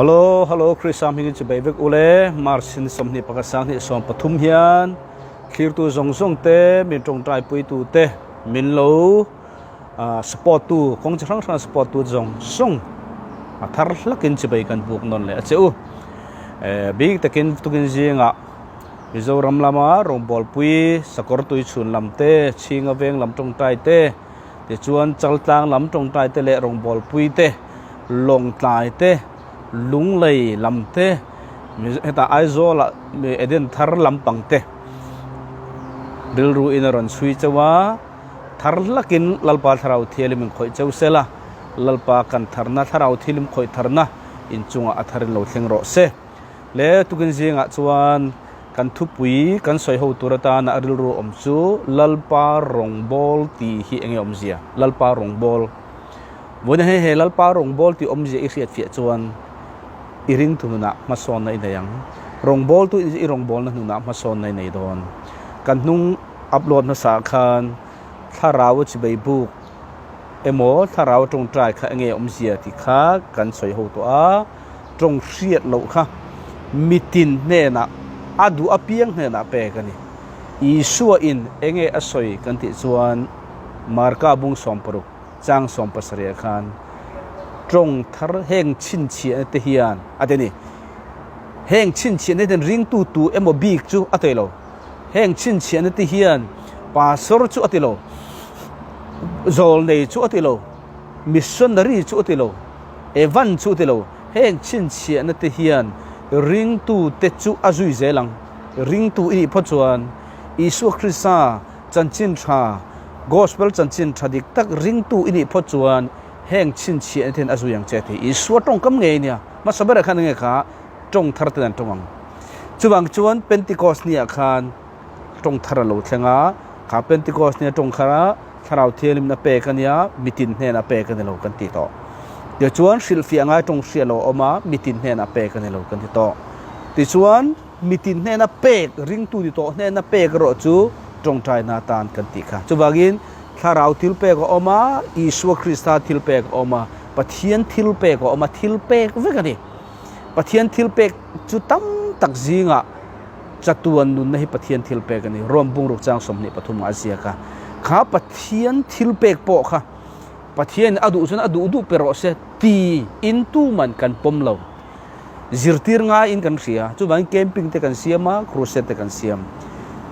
Hello, hello, Chris Sam hingin ci baivek ule, Marsin somni pakasang ni som pathum hian, clear tu zong zong te, min trong trai pui tu te, min lo sport tu, kong chang chang sport tu zong zong, thar lakin ci bai kan buk non le acheu, big takin tukin jinga, Mizoram lama rong bol pui, sakor tu chun lam te, chinga veng lam trong trai te, te chuan chal tlang lam trong trai te le rong bol pui te, long trai te. Lung lei lam te heta aizo la eden thar lam pang te bilru in ron sui chawa thar lakin lalpa tharau thielim khoi chau sela lalpa kan tharna tharau thilim khoi tharna in chunga atharin lo thleng ro se le tukin jinga chuan kan thupui kan soi ho turata na aril ru omchu lalpa rongbol ti hi enge omzia lalpa rongbol bona he lalpa rongbol ti omzia i riat fi chuan iring tu na mason na inayang rongbol tu i rongbol na nuna mason na inay don kan nung upload na sa kan tharaw chi bai book emo tharaw trong trai kha nge omzia ti kha kan soi ho to a trong riat lo kha mitin ne na adu apiang ne na pe kani I suwa in enge asoi kan ti chuan marka bung somparuk chang sompasria khan trong thar heng chin chi te hian ateni heng chin chi ne den ring tu emo big chu atelo heng chin chi ne te hian pasor chu atelo zol nei chu atelo missionary chu atelo evan chu atelo heng chin chi ne te hian ring tu te chu azui zelang ring tu I phochuan Isu Krista chanchin tha gospel chanchin thadik tak ring tu ini phochuan heng chin chi ten azuyang cheti Isu tong kam nge nia ma sabara khan nge kha tong thar ten tongang chuwang chuan Pentecost ni khan tong thar lo thlenga kha Pentecost ni tong khara tharau thielim na pe kania mitin hne na pe kan lo kan ti to de chuan silfia nga tong sialo oma mitin hne na pe kan lo kan ti to ti chuan mitin hne na pe ring tu di to hne na pe ro chu tong trai na tan kan ti kha chuwagin tharau thil pe ko oma Isu Krista thil pe ko oma pathian thil pe ko oma thil pe ve ka ni pathian thil pe chu tam tak zinga chatuan nun nahi pathian thil pe ka ni rom bung ruk chang som ni pathum asia ka kha pathian thil pe po kha pathian adu chun adu du pero se ti into man kan pom lo zirtir nga in kan ria chu bang camping te kan siama cruise te kan siam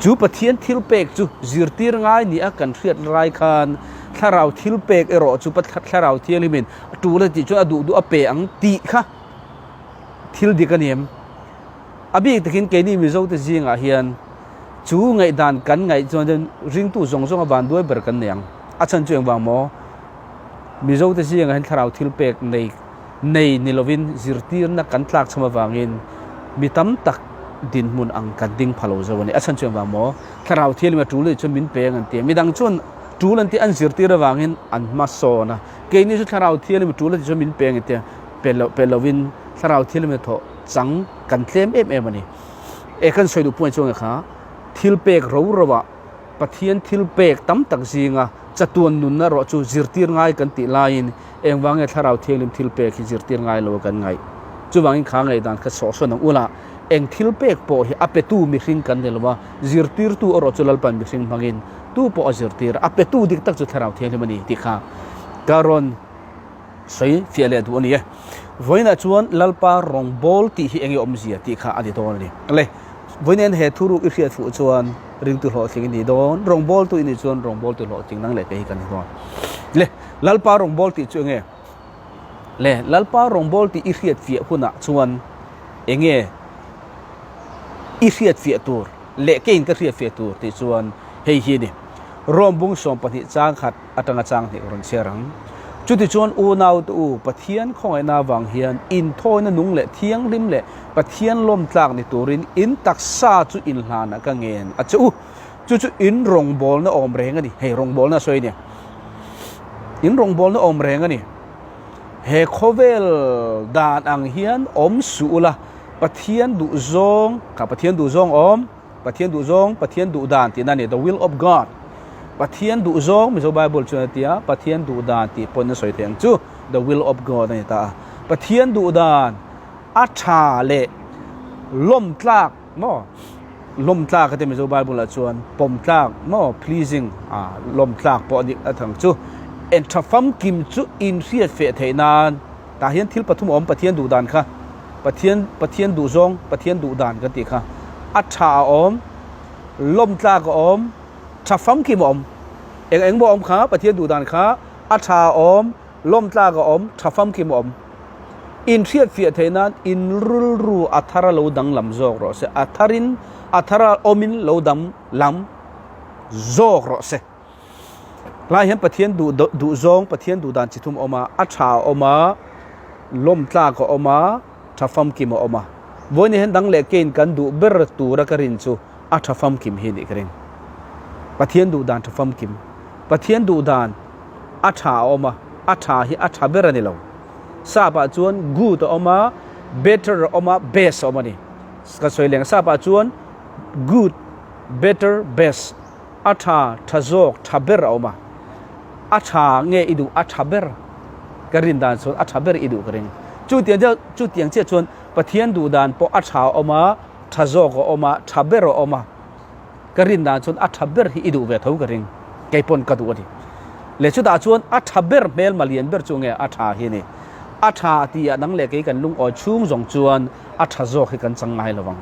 chu pathian thil pek chu zirtir nga ni a kan riat rai khan tharau thil pek ero chu pat tharau thialimin tu la ti chu adu du ape ang ti kha thil di kanem abi takin ke ni mi zo te jinga hian chu ngai dan kan ngai chon ring tu zong zong aban duai ber kan nyang a chan chueng ba mo mi zo te jinga hen tharau thil pek nei nilovin zirtir na kan tlak chama wangin mitam tak din mun ang kading phalo zawani achan chuang wa mo tharau thil ma tul chu min pe ngan te midang chun tul an ti an zirtir wangin an ma so na ke ni chu tharau thil ma tul chu min pe ngi te pelovin tharau thil me tho chang kan tlem em ani e kan soi du point chong kha thil pek ro rowa pathian thil pek tam tak zinga chatuan nun na ro chu zirtir ngai kan ti lain engwange tharau thilim thil pek hi zirtir ngai lo kan ngai chuwangin kha ngai dan kha so so nang ula eng thil pek po hi apetu mi hring kan delwa zirtir tu oro chulal pan mi hring mangin tu po zirtir apetu dik tak chu tharau thilim ani ti kha karon sei fiale du ani voina chuan lalpa rongbol ti hi engi omzia ti kha adi ton ni le voinen he thuru I riat fu chuan ring tu lo thing ni don rongbol tu ini chuan rongbol tu lo ting nang le pe kan don le lalpa rongbol ti chu nge le lalpa rongbol ti I riat fi huna chuan enge I riat fi tur le kein ka riat fi tur ti chuan hei hi ni rombung som pani chang khat atanga chang ni ron cherang chuti chuan u nau tu pathian khongai na wang hian in thoina nung le thiang lim le pathian lom tlak ni turin in taksa chu in hlana ka ngen a chu in rongbol na om reng ani hei rongbol na soi ni in rongbol na om reng ani he khovel dan ang hian om suula pathian du zong ka pathian du zong om pathian du zong pathian du dan ti na ni the will of God pathian du zong mi zo Bible chu tia pathian du dan ti pon na soi teng chu the will of God ani ta pathian du dan อาชาเละล้มตลากมอล้มตลากก็เต็มโซบายบุลชวนปมตลากมอ pleasing ล้มตลากปอดิอังจูเอ็นทัฟฟัมกิมจูอินเสียเฟเทนานตาเฮียนทิลปฐุมอมปะเทียนดูดานค่ะปะเทียนดูซองปะเทียนดูดานกันติค่ะอาชาอมล้มตลากอมทัฟฟัมกิมอมเอ็งบ่อมค่ะปะเทียนดูดานค่ะอาชาอมล้มตลากอมทัฟฟัมกิมอมอินเสียเฟเทนานอินรูอัทาระโลดังลำโจกรอเสอัทาระอมินโลดังลำโจกรอเสลายเห็นปะเทียนดูซองปะเทียนดูดานจิตุมออกมาอัชชาออกมาล้มตลาก็ออกมาทัฟฟัมกิมออกมาวันนี้เห็นดังเล็กเกินกันดูเบรตูระกรินซูอัทัฟฟัมกิมเห็นอีกเรื่องปะเทียนดูดานทัฟฟัมกิมปะเทียนดูดานอัชชาออกมาอัชชาฮิอัชชาเบรนี่เราทราบว่าจวนกูตออกมา better ออกมา best ออกมานี่ก็สวยเลี้ยงทราบว่าจวน good better best อัชชาทะโจกทะเบรออกมาอาชาเงยอิดูอาชาเบร์กรินดานส่วนอาชาเบร์อิดูกรินจุดเตียงเจ้าชวนปะเทียนดูดานพออาชาออกมาทะโจกออกมาทะเบร์ออกมากรินดานส่วนอาชาเบร์อิดูเวทาวกรินไกปนกระดูดิเลชุดาชวนอาชาเบร์เมลมาเลียนเบร์จงเงอาชาเฮนี่อาชาที่นังเล็กกันลุงอชุ่มจงจวนอาชาโจกกันจังไงระวัง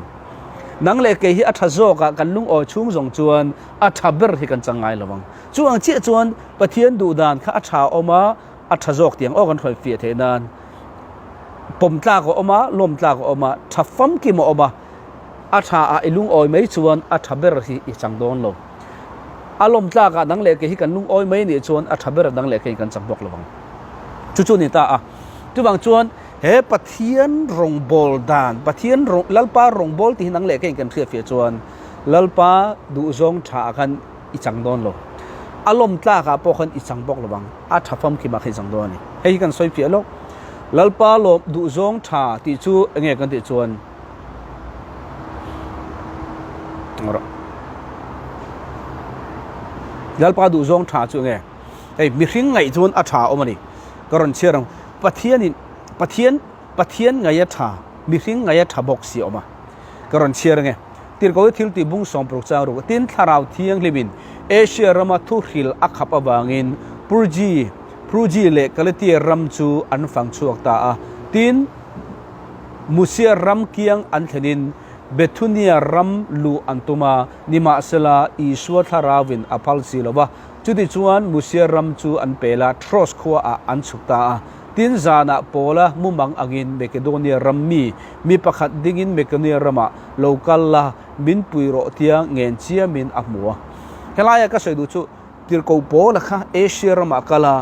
นังเล็กที่อาชาโจกกันลุงอชุ่มจงจวนอาชาเบร์กันจังไงระวังจวงเจ้าจวนปะเทียนดูดานข้าอาชาออกมาอาชาโจกเตียงออกกันถอยเฟียเทนานปมตลาก็ออกมาลมตลาก็ออกมาทัฟฟัมกิมออกมาอาชาไอลุงออยไม่ชวนอาชาเบร์ที่จังโดนลงอารมณ์ตลากันนังเล็กที่กันลุงออยไม่เนี่ยชวนอาชาเบร์นังเล็กที่กันจังบอกระวังจุนี่ตาจุบางจวนเฮปะเทียนรงบอลดานปะเทียนรงลัลปารงบอลที่นังเล็กที่กันเฟียเฟียจวนลัลปาดูซงฉากันอีจังโดนลงอารมณ์ตลากับพวกคนอีสังบอกระวังอาทัฟฟัมกิมาให้สังโดนี่ให้กันสวยเพียลกลัลปาลบดูซงชาติจูเงี้ยกันติจวนลัลปาดูซงชาจูเงี้ยไอ้มีสิ่งไงจวนอาชาออกมาดิกรณีเชื่อrằngปะเทียนไงชามีสิ่งไงชาบอกเสียออกมากรณีเชื่อไงที่เขาทิลติบุ้งสองปลุกเจ้ารู้ตินทาราวเทียงลิบินเอเชียรามาทุริลอักขับอบางอินปรูจีเล็กกเลตีรัมจูอันฟังชัวตาตินมุเซียรัมเกียงอันเทนินเบทุนียรัมลูอันตุมานิมาเซลาอีสวทาราวินอพัลซิลวะจุดที่ชวนมุเซียรัมจูอันเปล่าทรอสขัวอันสุกตาตินจานาโปละมุมังอังินเมกโดเนียรัมมีประคัดดิ่งินเมกเนียรัมะโลกัลละมินปุยโรเทียงเงินเชียมินอักมัวเฮลายก็สวยดูชุติร์โกโปละค่ะเอเชียรัมะกะลา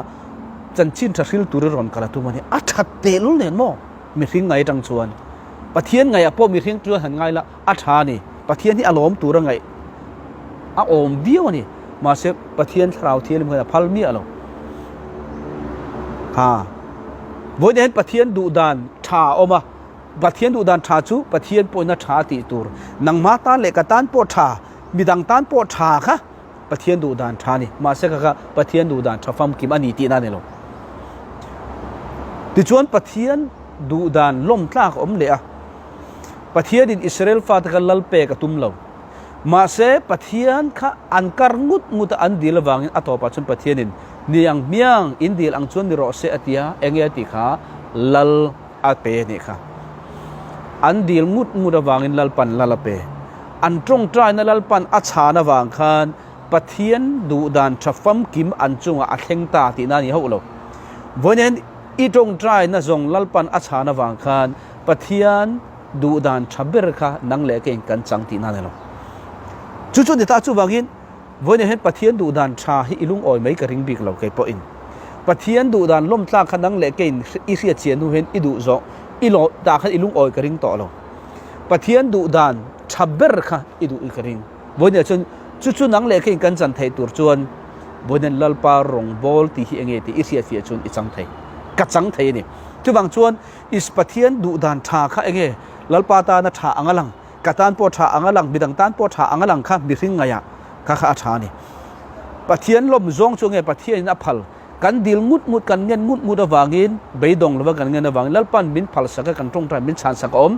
จันชินทัศิลตุรรอนกะลาตุมันนี่อัฐเตลุเนนโมมีสิ่งไงจังชวนปะเทียนไงอะพอมีสิ่งตัวหันไงละอัฐานี่ปะเทียนที่อารมณ์ตัวไงอารมณ์เดียวนี่มาเสพปะเทียนคราวเทียนเหมือนพัลมีอะไรฮะวันนี้ปะเทียนดูดานชาออกมาปะเทียนดูดานชาจูปะเทียนปนชาติตูร์นังมาตาเล็กตานปอชามีดังตานปอชาค่ะปะเทียนดูดานชานี่มาเสกค่ะปะเทียนดูดานชาฟัมกิมอันนี้ตีนั่นเองดิจวนปะเทียนดูดานล้มตลากอมเละปะเทียนอิสราเอลฟาตกันลัลเปกตุมเลวมาเสปะเทียนค่ะอันการงุดอันดีละวังอัตโตปัจจุบันปะเทียนินนี่ยังเมียงอินดีลังชวนดิโรเซอติยาเองยติค่ะลัลอาเปนี่ค่ะอันดีลงุดวังอินลัลปันลัลเปอันตรงใจนั่นลัลปันอัชานะวังคันปะเทียนดูดานชัฟฟัมกิมอันจงอัเทงตาตินานี่เขาเลววันนี้อีตรงใจนั่นจงลัลปันอัชานะวังคันปะเทียนดูดานชับเบร์ค่ะนังเล็กเองกันจังตินานี่เลวจุดที่ตาจูบางอินวันนี้เห็นปะเทียนดูดานชาให้อิลุงออยไม่กระริงบิกเราเก็บปอินปะเทียนดูดานล้มตาขันนังเล็กเองอิเสียเชียนูเห็นอิดูโซอิโลตาขันอิลุงออยกระริงต่อเราปะเทียนดูดานชับเบร์ค่ะอิดูอีกระริงวันนี้จุดนังเล็กเองกันจันไทยตัวจวนวันนี้ลัลปารงบอลที่เฮงเอติอิเสียเฟียจวนอิจังไทยกัดจังไทยนี่จุดบางจวนอิสปะเทียนดูดานชาค่ะเองลัลปาตานาชาอังลังกตันปอชาอังลังบิดังตันปอชาอังลังค่ะมีสิ่งไงอะข้าอาชานี่ปะเทียนลมจงช่วงไงปะเทียนนับพัลก กันดิลงุดมุดกันเงินงุดมุดวางินเบยดงหรือว่ากันเงินวางินลัลปันบินพัลสักกันตรงใจบินชันสักอม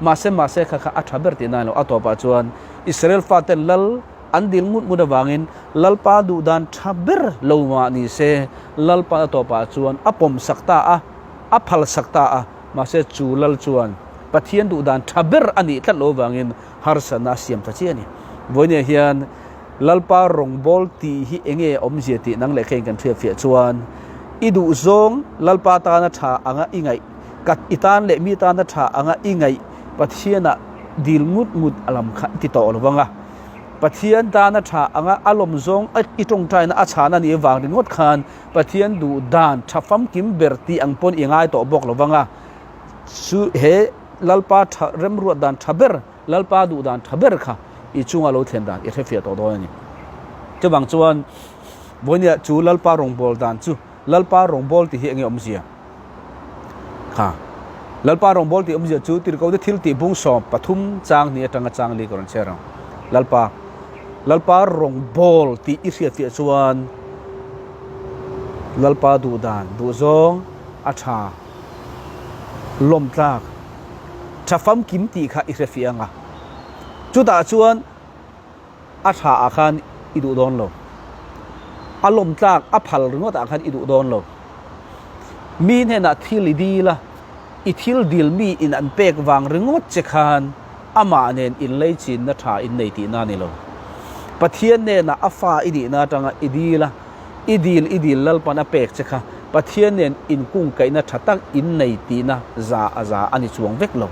มาเซค่ะอัฐเบอร์ตินาโลอัตโตปาจวนอิสราเอลฟาเตลลัลอันดิลงุดมุดวางินลัลปาดูดานทับเบอร์โลมานิเซลัลปาอัตโตปาจวนอปมสักตาอพัลสักตามาเซจูลัลจวนปะเทียนดูดานทับเบอร์อันนี้ทัดโลวางินฮาร์สนาเซียมตะเชียนี่วันนี้เฮียนลัลปารองบอลตีฮิเองอมเจตินังเล็กเองกันเทียบเฟียจวนอิดูซงลัลปาตานาชาอ่างอิงไงกัดอิตานเละมีตานาชาอ่างอิงไงปะเทียนดิลมุดมุดอลัมขันติโตอลวังปะเทียนตานาชาอ่างอารมณ์ซงอิตรงใจนะอาชานันนี่วางดิงดขานปะเทียนดูดานชับฟัมกิมเบอร์ตีอังปนยังไงโตบอกลวังสุเฮลัลปาเริ่มรวดดานทับเบอร์ลัลปาดูดานทับเบอร์ค่ะอีจุงอาโลเทนดานอีเทฟียตัวตัวนี้จะบางส่วนวันนี้จูลัลปารองบอลดานจูลัลปารองบอลที่เฮียงอมเสียค่ะลัลปารองบอลที่อมเสียจูที่เราได้ทิลตีบุ้งสอบปฐุมจางนี่จังจางลีก่อนเชื่อเราลัลปารองบอลที่อีเสียเฟียส่วนลัลปาดูดานดูซงอาชาลมตากชาฟัมกิมตีค่ะอีเสียเฟียงจุดตาชวนอาชาอาคารอิดุดอนโลอารมณ์จากอภัลหรือว่าอาคารอิดุดอนโลมีเนี่ยนะทิลดีละอิทิลดิลมีอินอันเป็กวางหรือว่าเจคานอามาเนนอินเลจินนัทาอินในตีนานี่โลปะเทียนเนี่ยนะอัฟาอิดีนาจังอิดีละอิดีลลปนาเป็กเจคาปะเทียนเนี่ยอินกุ้งไก่นัทตั้งอินในตีนาซาอันนี้ช่วงเวกโล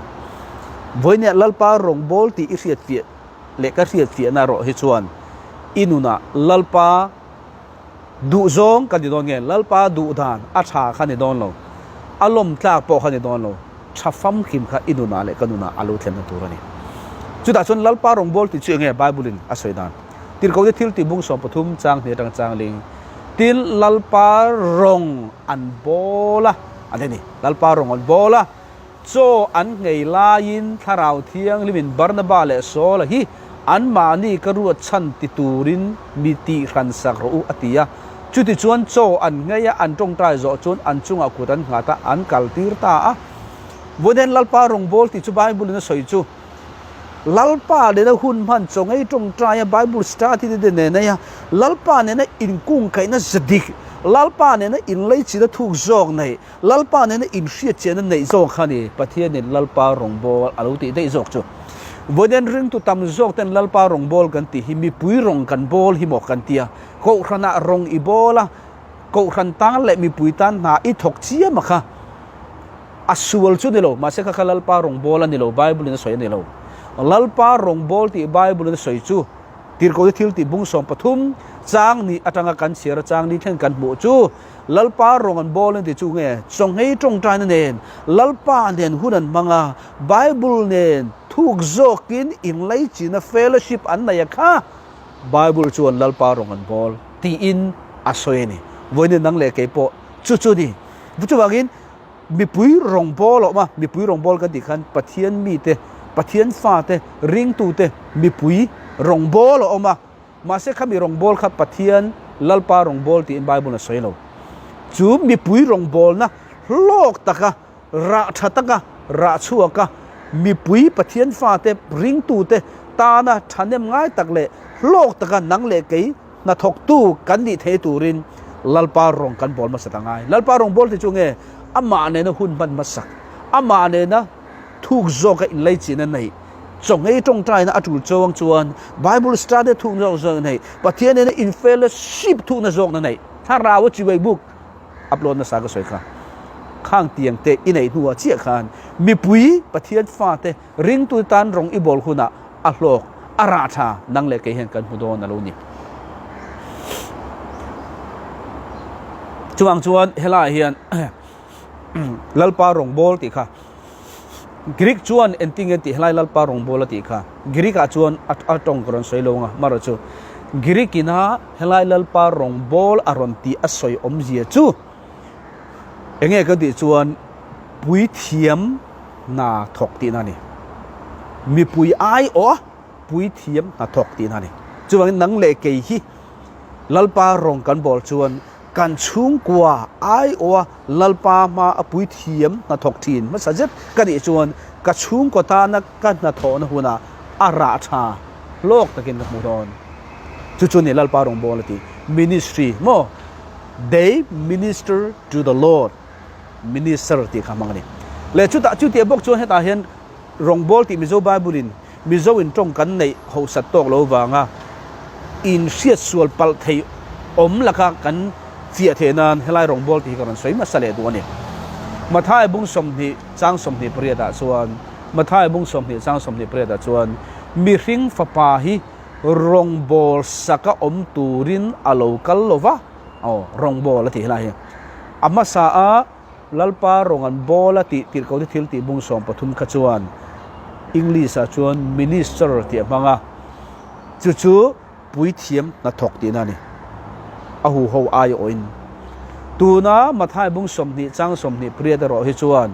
วันนี้ลัลปารองบอลที่อิเสียเฟียเล็กเสียเฟียน่ารอให้ชวนอินุนะลัลปาดูซงกันดิดอนเงินลัลปาดูดานอาชาขันดิดอนโลอารมณ์จากปอขันดิดอนโลชัฟฟัมคิมค่ะอินุนะเล็กกันนุนะอาลูเทนตัวนี้จุดอ่ะส่วนลัลปารองบอลที่เชื่อเงี้ยไบเบิลินอาศัยดานติลเขาได้ทิลติบุ้งสอบปฐุมจางเนี่ยจางลิงติลลัลปารองอันบอละอันนี้ลัลปารองอันบอละโจอันไงลายินทาราวเทียงลิมินบาร์นาบาเลโซละฮีอันมานี่ก็รู้ชันติตูรินมีตีขันสักรู้อติยาจุดที่ชวนโจอันไงอันตรงใจโจชวนอันจุงอากุดันหาตาอันกัลตีร์ตาวันนี้ลัลปารองบอลที่จูไบเบิลนั้นสวยจูลัลปาเดนหุ่นพันจงไอตรงใจไบเบิลสตาร์ที่เดนเนี่ยลัลปาเนี่ยอินกุ้งไก่น่ะจดิกลัลปาเนี่ยอินเลยจีน่ะถูกจอกเนี่ยลัลปาเนี่ยอินเสียเจนเนี่ยจอกขันนี่ประเทศเนี่ยลัลปารองบอลอาลูติได้จอกจูวันนี้เรื่องตุตามจอกแต่ลัลปารองบอลกันตีหิมีปุยรองกันบอลหิมอกกันเตียก็ขณะรองอีบอลก็ขันตั้งและมีปุยตันหาอีถกเชียมาค่ะอัศวลชุดนี่โลมาเสกค่ะลัลปารองบอลนี่โลไบเบิลนี่สวยนี่โลลัลปารองบอลที่ไบเบิลนี่สวยจูที่เขาได้ทิลติบุ้งสองปฐุมจางนี่อัตงกันเสียจางนี่เท่งกันบูจูลัลปารองอันบอลนี่จูเงี้ยจงให้ตรงใจนั่นเองลัลปาเนี่ยหุ่นมังอ่ะไบเบิลเนี่ยทุกโจกินอินไลจีน่ะเฟลชิพอันไหนค่ะไบเบิลชวนลัลปารองอันบอลที่อินอาศัยนี่วันนี้นั่งเล็กไอ้ปอจู่ๆดิบุษบากินมีปุยรองบอลออกมามีปุยรองบอลกันที่ขันปะเทียนมีเตปะเทียนฟ้าเตริงตูเตมีปุยรองบอลออกมาเสกมีรองบอลครับปะเทียนลัลปารองบอลที่อินไบเบิลน่ะสวยเราจู่มีปุยรองบอลนะโลกตะกะราชตะกะราชัวกะมีปุยปะเทียนฟ้าเตริงตูเตตานะทันเนมง่ายตักเละโลกตะกะนังเละกี้น่ะทกตู้กันดิเทตูรินลัลปารองกันบอลมาสตังไงลัลปารองบอลที่จุงเงอามาเนี่ยนะหุ่นมันมาสักอามาเนี่ยนะทุกโจกันอินไลจีนั่นไหนจงไอ้ตรงใจนะอจุลจวงจวนไบเบิลสตาร์ได้ทุกโจนั่นไหนปะเทียนเนี่ยอินเฟลชิปทุกโจนั่นไหนถ้าเราว่าจีไวบุกอัปโหลดนะสากสวยค่ะข้างเตียงเตะอินไหนหัวเชี่ยขานมีปุยปะเทียนฟ้าเตริงตุตันรองอีบอลคุณะอัลโลกอาราชานั่งเล็กเห็นกันผู้โดนนะลูนี่จวงจวนเฮลาเฮียนลัลปารองบอลติค่ะกรีกชวนเอ็นติงเอ็นติเฮลาลัลปารองบอลติค่ะกรีกชวนอัตองกรอนสวยลงอ่ะมาร์จูกรีกินะเฮลาลัลปารองบอลอารอนติอสวยอมเจียจูเองก็ติชวนปุยเทียมนาถกตีนั่นนี่มีปุยไอโอปุยเทียมนาถกตีนั่นนี่จวนนังเล็กเกี่ยลัลปารองกันบอลชวน กันชุงกว่าไอโอลัลปามาอปุยเทียมนาทกทีนมาสัจจกันอีจวนกระชุงกตานักกันนาทอนะหัวนาอาราชาโลกตะกินกับมุดอนจุดนี้ลัลปารองบอลตี ministry โม they minister to the Lord minister ตีคำมังนี่และจุดที่บอกชวนให้ตาเห็นรองบอลตีมิโซไบบุลินมิโซอินตรงกันในหัวสัตว์ตกโลวางะอินเสียส่วนปัลเทยละค่ะกันเสียเทนันให้ไล่รองบอลตีกันสวยมาเสลตัวนี้มาท้ายบุ้งสมนิจ้างสมนิเปรียดส่วนมาท้ายบุ้งสมนิจ้างสมนิเปรียดส่วนมีริงฟ้าปาฮีรองบอลสักตูรินอโลกัลโลวะรองบอลละที่ไรอามาสาลัลปารองอันบอลละที่เขาที่ทิลที่บุ้งสมปฐุมขจวนอังกฤษชวนมินิสเตอร์ที่บังอ่ะจู่ๆปุยเทียมนัทกตีนั่นนี่อาหูเขาอายโอนตัวน่ะมาท้ายบุ้งสมนิจ้างสมนิเปรียดรอให้ชวน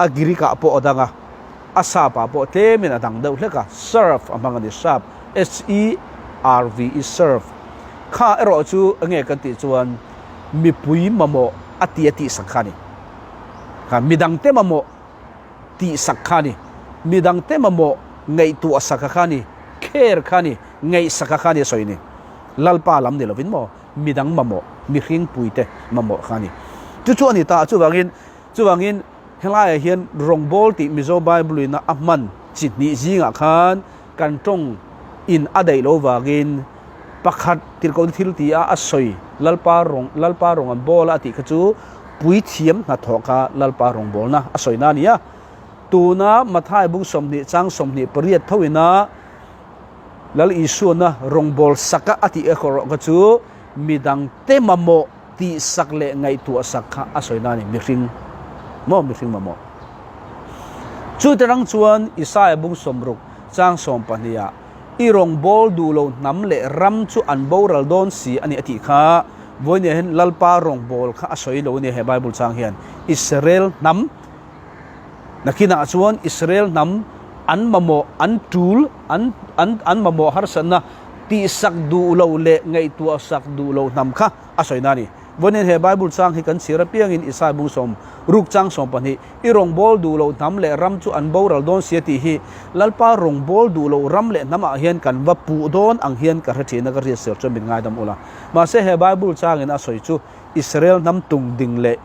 อากิริกะปอดังอ่ะอาซาปะปอเตมินอดังเดาเล็กอ่ะ serve อามังอันนี้ serve SERVE serve ข้าเอรอจูเงี้ยกันติชวนมีปุยมะโมอติสักขานี่ค่ะมีดังเตมะโมติสักขานี่มีดังเตมะโมไงตัวสักขานี่เคร์ขานี่ไงสักขานี่สวยนี่ลัลปาลำนี่เราวินโมมีดังมะโมมีหิงปุยเตมะโมขานี่จู่ๆนี่ตาจู่วางอินเฮลายเฮียนรองบอลติมิโซไบบุลินะอัมมันจิตนี้จิงอาคารกันตรงอินอเดโลวากินปักขัดติลกอทิลตีอาสอยลัลปารองอันบอลอติขจูปุยเทียมนาทอกาลัลปารองบอลนะอสอยนานี่ยตูนะมาท้ายบุ้งสมนิจ้างสมนิปริยดทวินะลัลอิสุนะรองบอลสักอติเอคอรขจูมีดังเตมโมตีสักเลไงตัวสักอสอยนานี่มิริงมิริงมาโมจุดรังชวนอิสายบุ้งสมรุกจ้างสมปัญญาอีรองบอลดูโลน้ำเละรำจูอันบอลรัลดอนสีอันนี้อธิข้าวันนี้เห็นลัลปารองบอลข้าสวยโลนี่ให้ไบเบิลจางเห็นอิสราเอลน้ำนักข่าวชวนอิสราเอลน้ำอันมาโมอันทูลอันมาโมฮาร์สันนะตีสักดูโลเละไงตัวสักดูโลน้ำข้าสวยนั่นนี่วันนี้ให้ไบเบิลจางให้กันเสียระเบียงอินอิสายบุงสมรุกจางสมปันฮีอีรองบอลดูโลน้ำเละรำจูอันบอลรัลดอนเสียทีฮีลัลปารองบอลดูโลรำเละน้ำอาเฮียนกันว่าปูโดนอังเฮียนกันที่นักเรียนเสือจนเป็นง่ายดำอุลามาเสียให้ไบเบิลจางอินอาศัยจูอิสราเอลน้ำตุงดิ่งเละ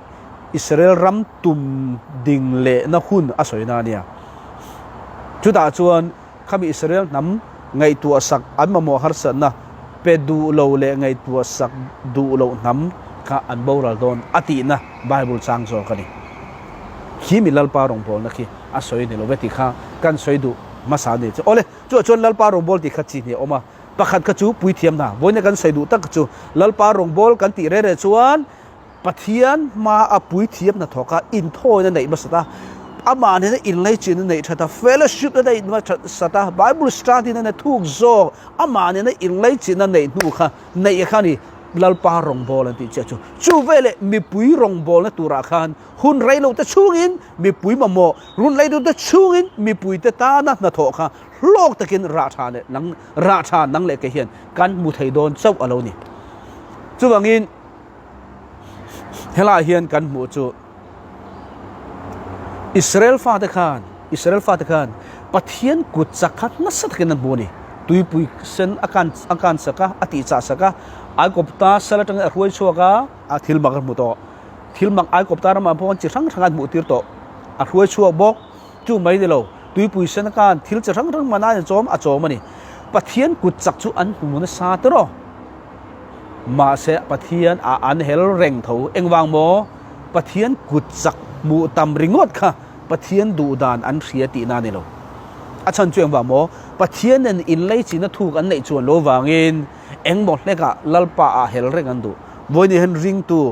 อิสราเอลรำตุ่มดิ่งเละนักหุ่นอาศัยนาเนี่ยจุดอาจวนข้ามีอิสราเอลน้ำไงตัวสักอันมาโมฮัรสันนะเป็ดดูโลเละไงตัวสักดูโลน้ำข้าอันบอลรัลดอนอตินะไบเบิลจางโซกันนี่ขี้มีลัลปารองบอลนะขี้อาศัยนี่เราเวทีข้ากันสวยดูมาสานี่โอ้เลยจวนลัลปารองบอลที่ขัดจีนี่ออกมาประคัดขจูปุยเทียมนะวันนี้กันสวยดูตั้งขจูลัลปารองบอลกันตีเร่ๆชวนปะเทียนมาอปุยเทียมนะทอกาอินโทนั่นไหนมาสตาอามาเนี่ยอินไลจินนั่นไหนทัดเฟลชิพนั่นไหนมาสตาไบเบิลสตาร์ที่นั่นไหนทุกโซอามาเนี่ยอินไลจินนั่นไหนนู่ค่ะในข้านี่ลัลปารองบอลนั่นที่เจ้าจูเวลมีปุยรองบอลนั่นตัวราคาหุ่นไรเราจะชูงินมีปุยมาโมรุ่นไรเราจะชูงินมีปุยแต่ตานะนาทอค่ะโลกตะกินราชาเนี่ยนังราชานังเล็กเฮียนกันมุทัยโดนเจ้าอะไรนี่จู่ว่างินเฮลาเฮียนกันมุจูอิสราเอลฟาตะคานปะเทียนกุศจักรนัสตะกินนันบุนี่ตุยปุยเซนอาการสักอติจ่าสักไอ้กบตาสลัดตั้งแต่รวยชัวก้าทิลมักมุตโตทิลมักไอ้กบตาเรามาพอจิรังกันมุติร์โตรวยชัวบอกจู่ไม่ได้เราตุยปุยเซนการทิลจิรังมาได้จอมมันนี่ปะเทียนกุศจักจู่อันมุนซาตรอมาเสปะเทียนอันเฮลเร่งเถาเอ็งวางโมปะเทียนกุศจักมูตำริงดค่ะปะเทียนดูดานอันเสียตีนานี่เราอาจารย์ช่วยว่าโมปะเทียนนั้นอินไลจีนถูกอันไหนชวนโลวางินเอ็งหมดเลยกะลัลปาเฮลเร่งอันดูวันนี้เห็นริงตัว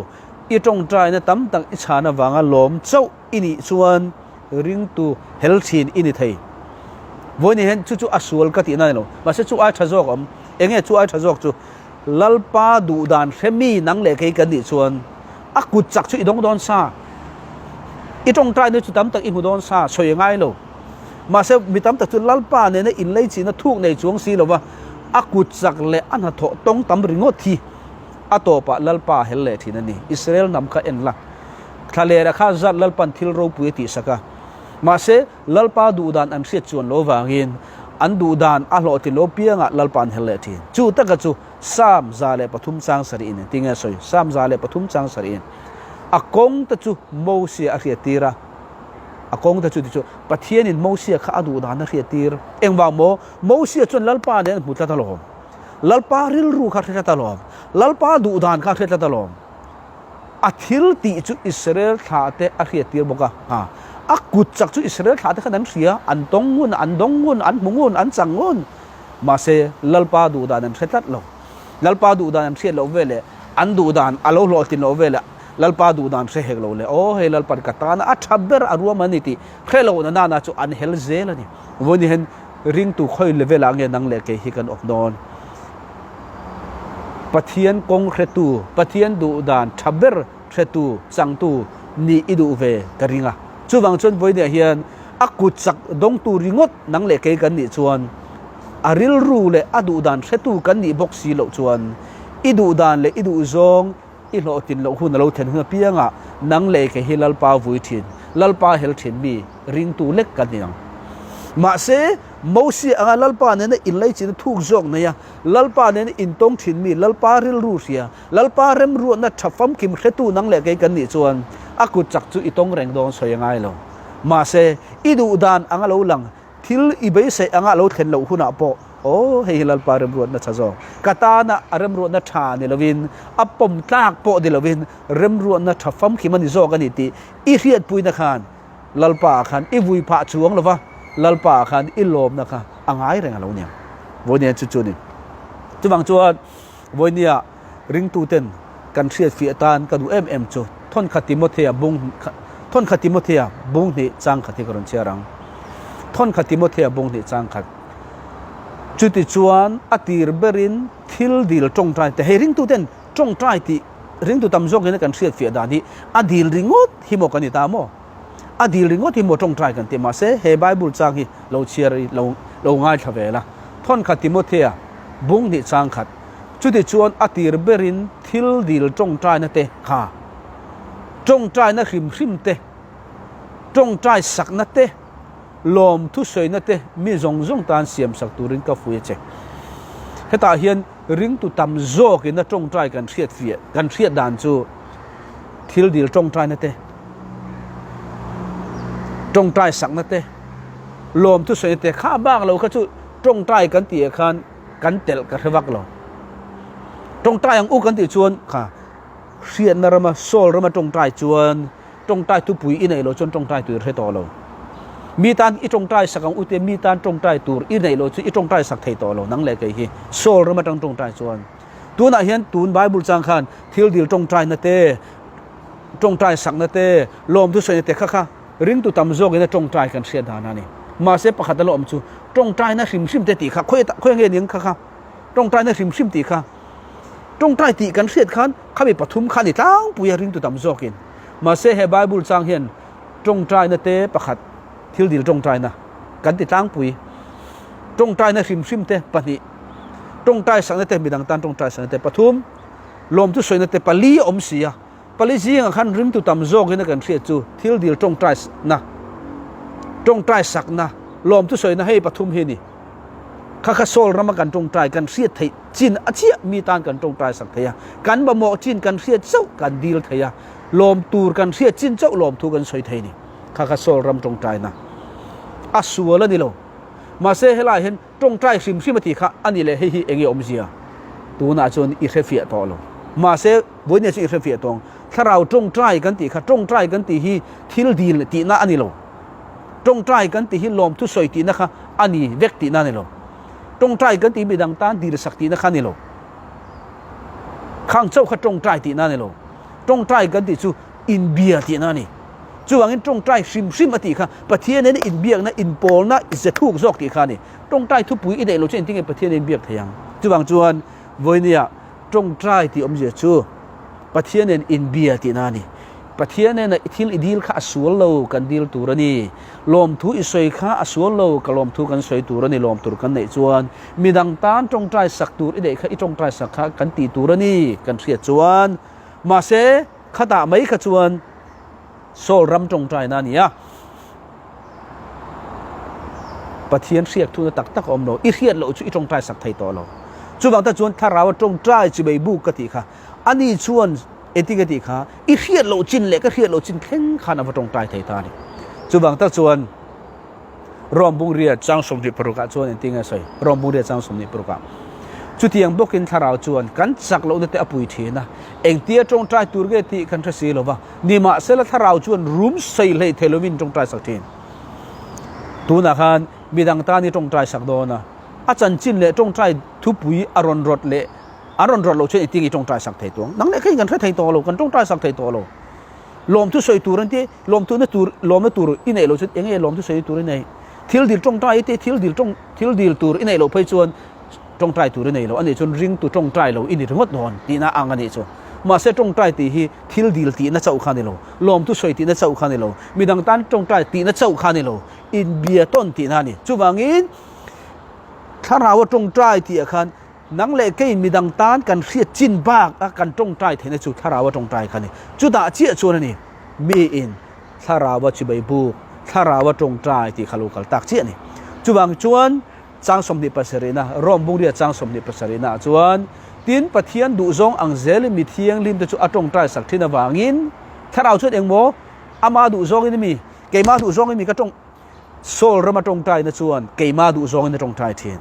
อีตรงใจนะตั้มตั้งอิชานะวางลมเจ้าอินิชวนริงตัวเฮลชีนอินิไทยวันนี้เห็นจู่ๆอสูรกตินั่นเรามาเสจู่ไอ้ทศกเอ็งจู่ไอ้ทศกจู่ลัลปาดูดานเซมีนังเล็กกันดิชวนอากุจักจู่อีดงโดนซาอีตรงใจเนี่ยจู่ตั้มตั้งอีหูโดนซาสวยง่ายเรามาเสมีตั้มตั้งจู่ลัลปาเนี่ยอินไลจีนถูกในช่วงสีเราว่าอากุจักเลอันหัดต้องตั้มริงดที a to pa lalpa hel le thina ni Israel nam kha en la thale ra kha zat lalpan thil ro pu ti saka ma se lalpa du dan an hriat chuan lo wangin an du dan a hlo ti lo pianga lalpan hel le thi chu taka chu sam za le pathum chang sari in tinga soi sam za le pathum chang sari in akong ta chu mosia a hriat tira akong ta chu ti chu pathian in mosia kha adu dan a hriat tir engwa mo mosia chun lalpa ne mu ta lo lalpa ril ru kha theta ta lo lalpa du dan kha theta ta lo athil ti chu Israel tha te a hriat tir boka ha akut chak chu Israel tha te khanan ria an dongun an mungun an changun ma se lalpa du dan an thetat lo lalpa du dan an hriat lo vele an du dan alo lo tin lo vele lalpa du dan se hek lo le o he lalpa katana a thabber arwa maniti khelo na na chu an hel zel ani woni hen ring tu khoi level ange nang le ke hi kan of don pathian kong khretu pathian du dan thabber khretu changtu ni idu ve karinga chuwang chon voi de hian akut chak dong tu ringot nang le ke kan ni chuan aril ru le adu dan khretu kan ni boxi lo chuan idu dan le idu zong i lo tin lo hun lo then hu pianga nang le ke hilal pa vui thin lalpa hel thin mi ring tu lek kan ni ma se mosi anga lalpa ne in lai chin thuk jok na ya lalpa ne in tong thin mi lalpa ril ru sia lalpa rem ru na thafam kim khretu nang le ke kan ni chuan akut chak chu itong reng dong soyangai lo ma se idu dan anga lo lang thil ibei se anga lo then lo huna po o hei lalpa rem ru na chazo katana rem ru na tha ni lovin apom tlak po di lovin rem ru na thafam kim ani zo kan ni ti i riat puina khan lalpa khan i vui pha chuang lova lalpa khan i lom na kha angai reng lo nya vonia chu chu ni chuwang chuan vonia ring tu ten kan hriat fi tan ka du em chu thon kha timothea bung ni chang kha thi karon chiarang thon kha timothea bung ni chang kha chuti chuan atir berin thil dil tong trai te he ring tu ten tong trai ti ring tu tam jong ne kan hriat fi da ni adil ringot himo kan ni ta mo adil ringot himo tong trai kan te ma se he bible chang hi lo chiari lo ngai thavela thon kha timothea bung ni chang khat chuti chuan atir berin thil dil tong trai na te kha tong trai na hrim te tong trai sak na te lom thu soi na te mi zong tan siam sak turin ka fuye che heta hian ring tu tam zo ki na tong trai kan hriat dan chu thil dil tong trai na te tong trai sak na te lom thu soi na te kha bang lo kha chu tong trai kan ti khan kan tel ka thewak lo tong trai ang u kan ti chuan kha hriat na rama sol rama tong trai chuan tong trai tu pui in ei lo chon tong trai tu re to lo mi tan i tong trai sakang ute mi tan tong trai tur i nei lo chu i tong trai sak thei to lo nang le ke hi sol rama tong trai chuan tu na hian tun bible chang khan thil dil tong trai na te tong trai sak na te lom tu soi na te kha ring tu tam zog ina tong trai kan hriat dana ni ma se pakhat lo om chu tong trai na hrim te ti kha khoi nge ning kha tong trai na hrim ti kha tong trai ti kan hriat khan khami pathum khan ni tang puya ring tu tam zokin ma se he bible chang hian tong trai na te pakhat thil dil tong trai na kan ti tang pui tong trai na hrim te pani tong trai sang na te midang tan tong trai sang na te pathum lom tu soi na te pali om sia pali jing khan ring tu tam zokin kan hriat chu thil dil tong trai sak na lom tu soi na hei pathum he ni kha sol rama kan tong trai kan hriat thei chin achia mi tan kan tong trai sak theya kan ba mo chin kan hriat chau kan dil theya lom tur kan hriat chin chau lom thu kan soi thei ni kha sol ram tong trai na asuala ni lo ma se hela hen tong trai hrim ti kha ani le hi engi om zia tu na chon i khefia to lo ma se boine chi khefia tong tharau tong trai kan ti kha tong trai kan ti hi thil dil ti na ani lo tong trai kan ti hi lom thu soi ti na kha ani vek ti na ni lo tong trai kan ti mi dang tan dir sakti na kha ni lo khang chau kha tong trai ti na ni lo tong trai kan ti chu in bia ti na ni chuwangin tong trai hrim ati kha pathian ne in biak na in pol na is thuk zok ti kha ni tong trai thu pui i dei lo chen ting pathian in biak thayang chuwang chuan voinia tong trai ti om je chu pathian in bia ti na ni ปะเทียนเนี่ยทิลอิดีลข้าสวลโลกันดีลตูรนี่ลมทุอิสวยข้าสวลโลกับลมทุกันสวยตูรนี่ลมตูรกันในจวนมีดังตานจงใจสักตูรอิเดข้าจงใจสักข้ากันตีตูรนี่กันเสียจวนมาเสข้าตาไม่ข้าจวนโซลรำจงใจนั่นเนี่ยปะเทียนเสียทุนตักอมโนอีเทียนเราจุจงใจสักไทยต่อเราจุบังตาจวนถ้าเราจงใจจะไปบุกกติค่ะอันนี้ชวนเอติกติค่ะอีเทียนเราจินเล็กก็เทียนเราจินแข็งขันเอาจงใจไทยตานี่จุบังตาจวนรวมบุงเรียจังสมดิปรุกะจวนเอติงไงรวมบุงเรียจังสมดิปรุกะจุดที่ยังบกินถ้าเราจวนกันสักเราเนี่ยอปุยเทนะเองเตี้ยจงใจตัวเกติกันทศีลว่านี่มาเสละถ้าเราจวนรุมใส่เลยเทลวินจงใจสักทีตัวนักขันมีดังตานี่จงใจสักโดนะอาจารย์จินเละจงใจทุบปุยอารอนรถเละอารอนรถเราเชื่อไอ้ที่จงใจสักไทยตัวนั่งเละแค่กันแค่ไทยตัวเรากันจงใจสักไทยตัวเราลมทุสวยตัวนั่นที่ลมทุนตัวลมตัวอินเอเราเชื่อยังไงลมทุสวยตัวนี่ทิลดิลจงใจที่ทิลดิลตัวอินเอเราไปชวนจงใจตัวนี่เราอันนี้ชวนริงตัวจงใจเราอินเดียทั้งหมดนอนตีน่าอ่างอันนี้ชวนมาเสจงใจตีฮีทิลดิลตีน่าเจ้าขันนี่เราลมทุสวยตีน่าเจ้าขันนี่เรามีดังตันจงใจตีน่าเจ้าขันนี่เราอินเบียต้นตีน่านี่จุบังอินถ้าเราจงใจตีขันนังเล่ก็มีดังตานกันเสียจินบ้างกันจงใจเห็นจุดถ้าเราจงใจขันนี่จุดตาเจี๊ยชวนนี่มีอินถ้าเราจะไปบุกถ้าเราจงใจตีขลุกตักเจี๊ยนี่จุบังชวนจังสมดิปัสรินะร่วมบุงเรียจังสมดิปัสรินะชวนตินปะเทียนดุจงอังเซลมีเทียงลิมตัวจุดจงใจสักที่นวางินถ้าเราช่วยเองโมอามาดุจงนี่มีเกมาดุจงนี่มีก็จงโซลรมาจงใจนะชวนเกมาดุจงนี่จงใจเทียน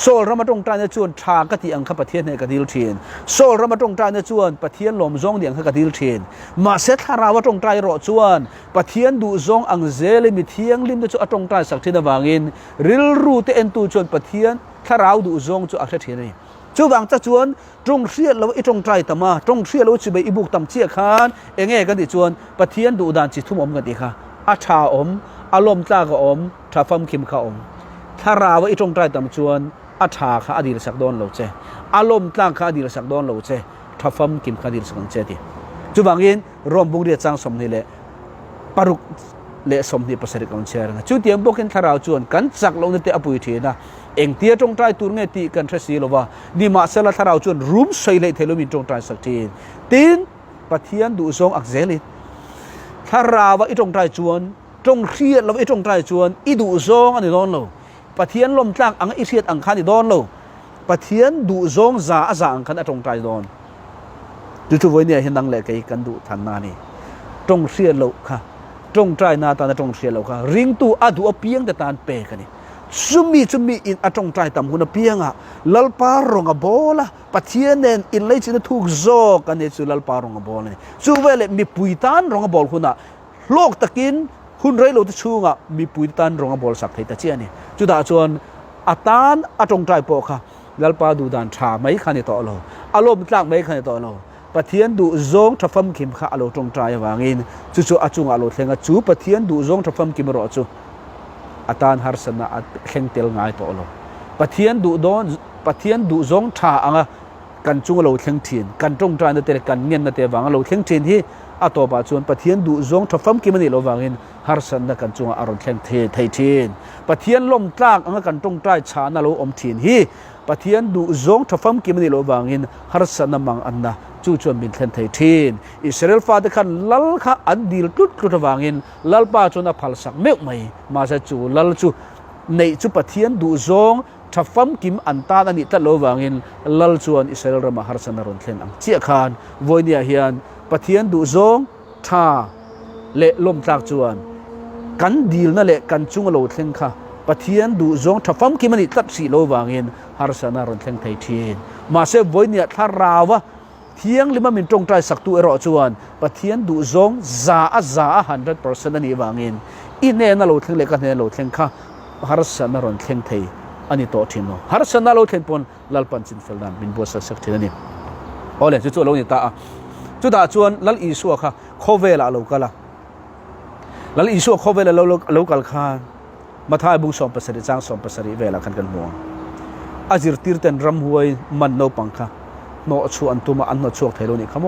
โซลรมาจงใจนะชวนชากติอังคปะเทียนในกติลเทียนโซลรมาจงใจนะชวนปะเทียนลมจงเดียงกติลเทียนมาเสถ้าเราจงใจรอชวนปะเทียนดุจงอังเซลมีเทียงลิมตัวจุดจงใจสักที่นวางินริลรูเตนตูชวนปะเทียนถ้าเราดุจงจุดอักเทียนนี่จูบางจะชวนจงเสียเราไอ้จงใจตมาจงเสียเราจะไปอีบุกตำเชี่ยคานเองกันดิชวนปะเทียนดุดานจิตทุ่มอมกันดีค่ะอาชาอมอารมณ์ตากอมถ้าฟัมคิมข้าอมถ้าเราไอ้จงใจตำชวนอาชาข้าอดีตสักโดนเราเจอารมณ์ตากข้าอดีตสักโดนเราเจถ้าฟัมคิมข้าอดีตสักเจดีจูบางยินรวมบุงเรียจังสมนี่แหละปรุกเละสมนี่ประเสริฐกันเชื่อนะจุดเดียบกินถ้าเราชวนกันสักเราเนี่ยอปุยเทนะเองเตี้ยจงใจตัวเงี้ยตีกันทศีลว่านี่มาเสละถ้าเราชวนรุมใส่เลยเทลมินจงใจสักทีตีนปะเทียนดุจงอักเซลิถ้าเราว่าอีจงใจชวนจงเทียนเราอีจงใจชวนอีดุจงอันนี้โดนเราปะเทียนลมตั้งอังอีเทียนอังคันอีโดนเราปะเทียนดุจงจ่าอังคันจงใจโดนจู่ๆวันนี้เห็นดังเล็กกันดุทันนานี่จงเทียนเราค่ะจงใจนาตาจงเทียนเราค่ะริงตัวอดูอเพียงแต่ตานเปกันนี่จุมีอินอจงใจตามคุณเพียงอ่ะลลปารองบอละปะเทียนเนนอินเลยจินทุกโจกันเนี่ยสุลลปารองบอลเนี่ยจู่เวลมีปุยตันรองบอลคุณอ่ะโลกตะกินคุณไรเราจะชูงอ่ะมีปุยตันรองบอลสักไทยตะเจียนี่จุดาชวนอัตานอจงใจปอค่ะลลปาดูดานชาไม่ขันต่อเราอารมณ์ต่างไม่ขันต่อเราปะเทียนดูจงทัฟฟัมคิมข้าอารมณ์จงใจวางินจู่อาจุงอารมณ์เทงจู่ปะเทียนดูจงทัฟฟัมคิมรอจู่อาตานฮาร์สนาเข่งเตลง่ายต่อเราปะเทียนดูโดนปะเทียนดูจงชาอ่ะกันจุงเราเข่งเทียนกันจงใจนั่นเตะกันเงียนนั่นเตะวางเราเข่งเทียนที่อาตัวปัจจุบันปะเทียนดูจงทัฟฟัมคิมนี่เราวางินฮาร์สนากันจุงอารมณ์เข่งเทียนไทยเทียนปะเทียนลมตากอ่ะกันจงใจชานั่นเราอมเทียนที่ปะเทียนดูจงทัฟฟัมคิมนี่เราวางินฮาร์สนามังอันนะจู่จวนบินเทนไทยทีนอิสราเอลฟาดขันลัลข้าอันดีลตุดตุดวางินลัลป้าจวนพัลสักเมฆไม่มาจะจู่ลัลจู่ในจู่ปะเทียนดูจงทัฟฟัมกิมอันตาอันนี้ตะโลวางินลัลจวนอิสราเอลมาฮาร์สนารุนเทนอังเจียคานวันนี้เฮียนปะเทียนดูจงท่าเละลมตากจวนกันดีลนั่นแหละกันจุงโลเทนค่ะปะเทียนดูจงทัฟฟัมกิมอันนี้ตัดสีโลวางินฮาร์สนารุนเทนไทยทีนมาเซวันนี้ถ้าราวะเทียงลิมามินจงใจสักตัวรอจวนปะเทียนดูจง100% นี่วางินอินเนนเราถึงเล็กเนนเราถึงข้าฮาร์สนารอนเข่งไทยอันนี้โตทินโนฮาร์สนาเราถึงปนลัลปันจินเฟลนันบินบัวสักทีนี่โอ้เลยจู่ๆเราเนี่ยตาจู่ตาจวนลัลอีสัวค่ะโคเวลาเราก็ละลัลอีสัวโคเวลาเราก็ละข้ามาท้ายบุกสอมภาษาดิจังสอมภาษาดิเวลากันกันมัวอาจิรติรเตนรำหวยมันโนปังค่ะโนชวนตัวมาอันโนชวกไทยโลนี่ขโม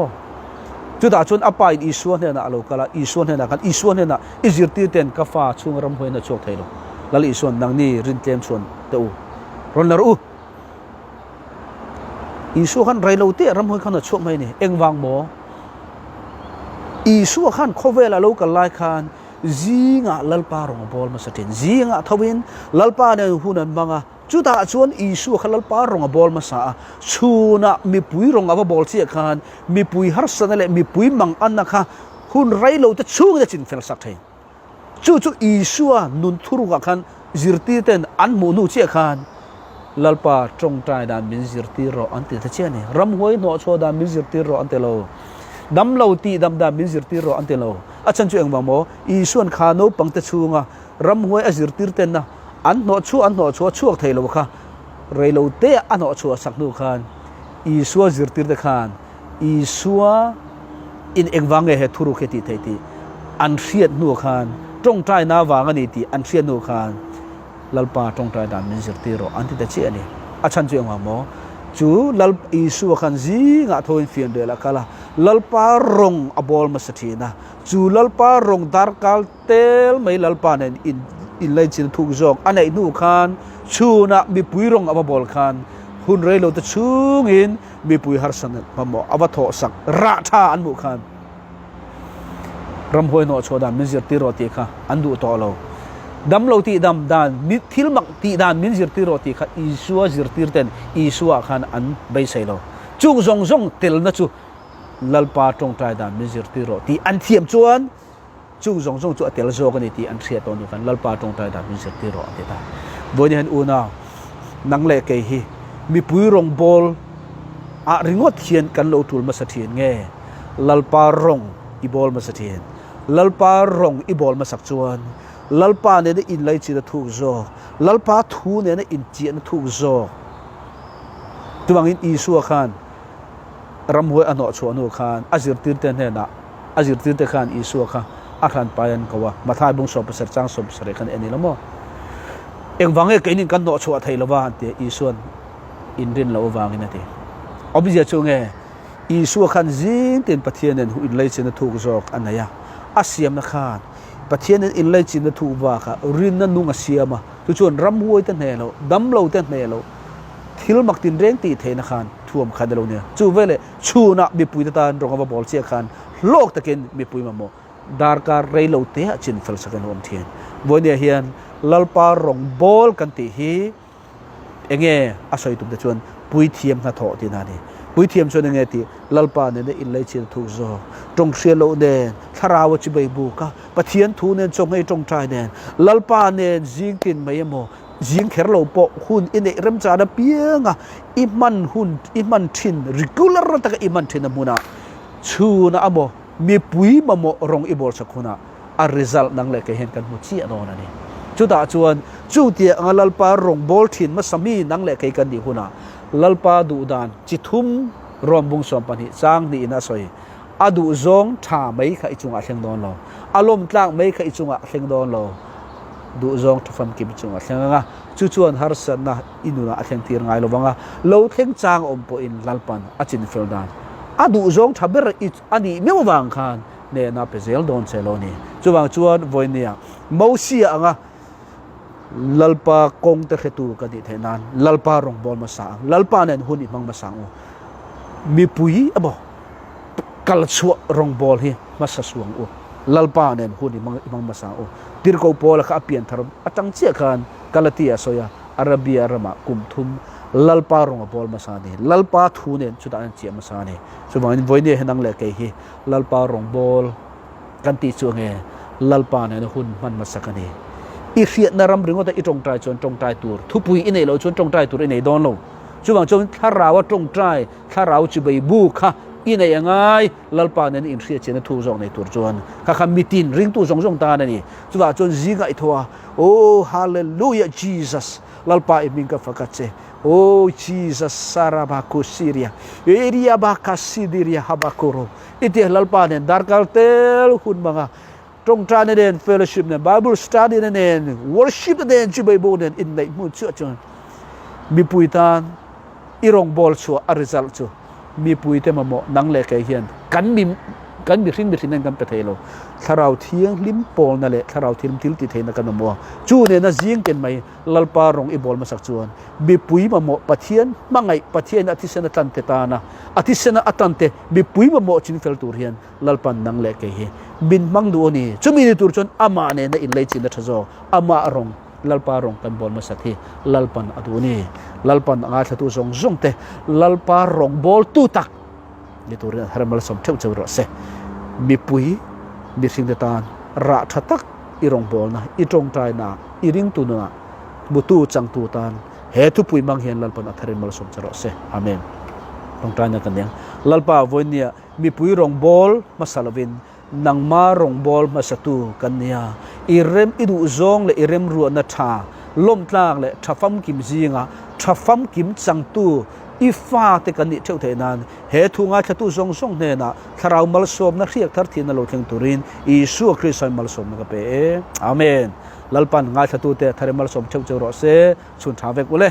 จุดอาชนอปายอีส่วนเนี่ยนะเราก็ละอีส่วนเนี่ยนะกันอีส่วนเนี่ยนะอิจิตีเต็นกาฟ้าช่วงรำหวยนะโชคไทยเราแล้วอีส่วนดังนี้รินเตมส่วนเตอูรอนนรูอีส่วนขันไรเราเตะรำหวยขันนะโชคไหมนี่เอ็งวางหมออีส่วนขันข้อเวลาเรากันไล่ขันจีงะลัลปารองบอลมาสตินจีงะทวินลัลปาเนี่ยหุ่นนั้นบังอ่ะจุดอาชวนอีส่วนขันลัลปารองบอลมาสาชูน่ะมีปุยรองบอลเสียขันมีปุยฮาร์สันเลยมีปุยมังอันนะคะหุ่นไรเราจะชูงจะจินเฟลสักทีจู่อีส่วนนุนทุรุกขันจิรตีเต็นอันโมนูเชียขันลัลปาตรงใจดานมินจิรตีรออันเตตเชียนี่รำหวยหนอชัวดานมินจิรตีรออันเตโลดำเราตีดำดานมินจิรตีรออันเตโลอาจารย์ช่วยบางโมอีส่วนขาโนปังตะชูงะรำหวยอจิรตีเต็นนะอันหนอชัวชั่วไทยโลค่ะไรโลเตอันหนอชัวสักนูขันอีส่วนจิรตีเตขันอีส่วนอินเองวังเฮทุรุกเหติไทยตีอันเสียดนูขันตรงใจนาวางันนี่ตีอันเสียนูขันลัลปาตรงใจดานมินจิรตีรออันที่ตะเชียนี่อาจารย์ช่วยบางโมจูลัลอีส่วนขันจีงะทวินฟินเดละกะละลัลปารองอบอลมาสถีนะจูลัลปารองดาร์กัลเตลไม่ลัลปาเนี่ยอินเลยจินทุกจอกอันไหนนูขันชูนะมีปุยรองอบอลขันหุ่นเรโลตะชูงินมีปุยฮาร์สันมาโมอบทอสักราชาอันบุขันรำหวยโนโชดานมินจิรตีรอตีค่ะอันดูต่อเราดำเราตีดำดานมิทิลมักตีดานมินจิรตีรอตีค่ะอีสัวจิรตีเต็นอีสัวขันอันใบใส่เราจุกจงเตลนะจูลัลปาตรงใจดานมินจิรตีรอตีอันเทียมจวนจุกจงจูเตลโซกันนี่ตีอันเสียตอนนี้กันลัลปาตรงใจดานมินจิรตีรอตีตาวันนี้เห็นอูน่านังเล่เกฮีมีปุยรองบอลอะริงวดเทียนกันเราถูลมาสะเทียนไงลัลปารองอีบอลมาสะเทียนลัลปารองอีบอลมาสักจวนลัลปาเนี่ยอินไลจีนถูกโจลัลปาทูเนี่ยอินจีนถูกโจตัวอินอีสัวขันรำหวยอันอชัวนูขันอาจิรตินเตนเนี่ยนะอาจิรตินเตขันอีสัวขันอาขันไปยันกว่ามาท้ายบุงสอบประเสริฐจ้างสอบเสริฐขันเอ็นี่ละมั้งเอ็งวังเอกอินกันอชัวไทยละว่าอันเดียอีส่วนอินรินละวังอินนั่นเองอบวิจารณ์ไงอีสัวขันจีนเต็นปะเทียนเนี่ยอินไลจีนถูกโจอันไหนอะอาเซียมนะขันปะเทียนอินไลจีนถูกว่าค่ะรินนั่นนุ่งอาเซียมาทุกชนรำหวยเต็นเนี่ยเราดำเราเต็นเนี่ยเราทิลมักตินเร่งตีเทนะขันท่วมขันเดลเนี่ยจูเวลชูนักมีปุยตานรองบอลเชียขันโลกตะเกินมีปุยมาโมดาร์การเรโลเตะจินเฟลสกันวันเทียนวันนี้เฮียนลัลปารองบอลกันตีฮีเองอาศัยตุ่มตะชวนปุยเทียมนาทอที่นั่นเองปุยเทียมชวนเองที่ลัลปาเนี่ยอินไลจีนถูกโจตรงเชียโลเดนทาราวจิบายบุกะปะเทียนทูเนี่ยจงให้ตรงใจเนี่ยลัลปาเนี่ยจิงกินไม่โมจิงเขรโลปะหุ่นอินเอเริ่มจาระเปียงอ่ะอิมันหุ่นอิมันทิน regular ตะกอิมันทินมุนะชูนะอโมมีปุยมาโมรองอิบอลสักคนอ่ะอาริซัลนังเล็กเห็นกันมุชีโนนั่นเองจุดตาชวนจุดที่ลัลปารองบอลทินมาสามีนังเล็กกันดีคนอ่ะลัลปาดูดานจิตุมรวมบุงสมปันหิจางดีน่าสวยอดูจงถาไม่ขายจุงอาเชงดอนเราอารมณ์ต่างไม่ขายจุงอาเชงดอนเราดูจงทุกฟังกิบจุงอาเชงงะจู่จวนฮาร์สันนะอินุนะอาเชงตีร์ไงเราบังอ่ะเราเข่งจางอมปอินลัลปันอาจินฟิลดานอดูจงทับเบอร์อันนี้ไม่ว่าวังคันเนี่ยน่าเป็นเซลดอนเซลโนี่จู่บางจวนวันนี้มูซีอ่ะงะลัลปากงเตะตูกันดิเทนันลัลปารองบอลมาสังลัลปาเนี่ยหุ่นอิมังมาสังมีปุยอ่ะบ่กัลชัวรองบอลเฮมาสะสวงโอลัลปาเนี่ยหุ่นอิมังมาสังโอดิร์กโปละข้าเปลี่ยนทารมจังเชี่ยกันกัลตีอาโซยาอาราบีอารามากุมทุมลัลปารองบอลมาสังเนี่ยลัลปาทูเนี่ยชุดอันเชี่ยมาสังเนี่ยส่วนวันนี้วันนี้เห็นนังเล็กเฮลัลปารองบอลกันตีชัวเงลัลปาเนี่ยหุ่นมันมาสักเนี่ยอีเสียนารำเรื่องว่าแต่อีตรงใจจนตรงใจตัวทุปุยอินเอเราจนตรงใจตัวอินเอดอนเราช่วงจนถ้าเราว่าตรงใจถ้าเราจะไปบุกค่ะอินเอยังไงลัลปาเนี่ยอินเสียเจนทูจงในตัวจวนข้าคำมิตินริงตัวจงตาเนี่ยช่วงจนจิงไอทัวโอ้ฮาเลลูยาเยซัสลัลปาอิมิงกับฟักเจโอ้เยซัสซาราบาคุซิริยาเอริยาบาคัสซิดิริยาฮับาคุโรอิที่ลัลปาเนี่ยดาร์กัลเตลคุณบังอ่ะตรงใจเนี่ยเฟลโลชิพเนี่ย Bible study เนี่ย worship เนี่ยจีบายโบเนี่ยอินในมือเชื่อจนมีปุยตานอีรองบอลชัวอาริซัลชัวมีปุยเตมาโมนังเล็กเฮียนกันมี กันบิรินนั่นกันไปเทโลถ้าเราเที่ยงลิมโปลนั่นแหละถ้าเราเที่ยงทิลติเทนกันมัวจูเนี่ยนะจิงเกินไหมลัลปารองอีบอลมาสักจวนบิปุยมาโมปะเทียนมังไงปะเทียนอาทิเสนตันเตตานะอาทิเสนอัตันเตบิปุยมาโมจินเฟลตูเรียนลัลปันนังเล็กเฮบินมังดูนี่จุมีนิตูร์จนอามาเนี่ยนะอินเลจินเดชโซอามาอารองลัลปารองกันบอลมาสักทีลัลปันอดูนี่ลัลปันอาชตุซงเตลัลปารองบอลตูตักนี่ตัวเรื่องฮาร์มัลสมเจ้ารอเซบิปุยบิสิงเดตานราชตักอีรองบอลนะอีตรงใจนะอีริงตุนะบุตูจังตูตานเฮตุปุยมังเฮียนลัลปันอัธริมัลสมเจรอเซอาเมนตรงใจนะกันยังลัลปาวันนี้บิปุยรองบอลมาสลวินนังมารองบอลมาสตูกันเนี่ยอีเรมอีดูซองและอีเรมรัวนัชชาล้มตากและทัฟฟัมกิมซีงะทัฟฟัมกิมจังตูอีฟ้าเตกันนี่เท่าเท่านั้นเหตุงาชตุซงเนี่ยนะถ้าเรามัลสมนักเรียกทัดทีนเราเทงตุรินอิสุคริสต์มัลสมนักเปออาเมนลัลปันงาชตุเตทาริมัลสมเจ้ารอเซสุนทาเวกุเล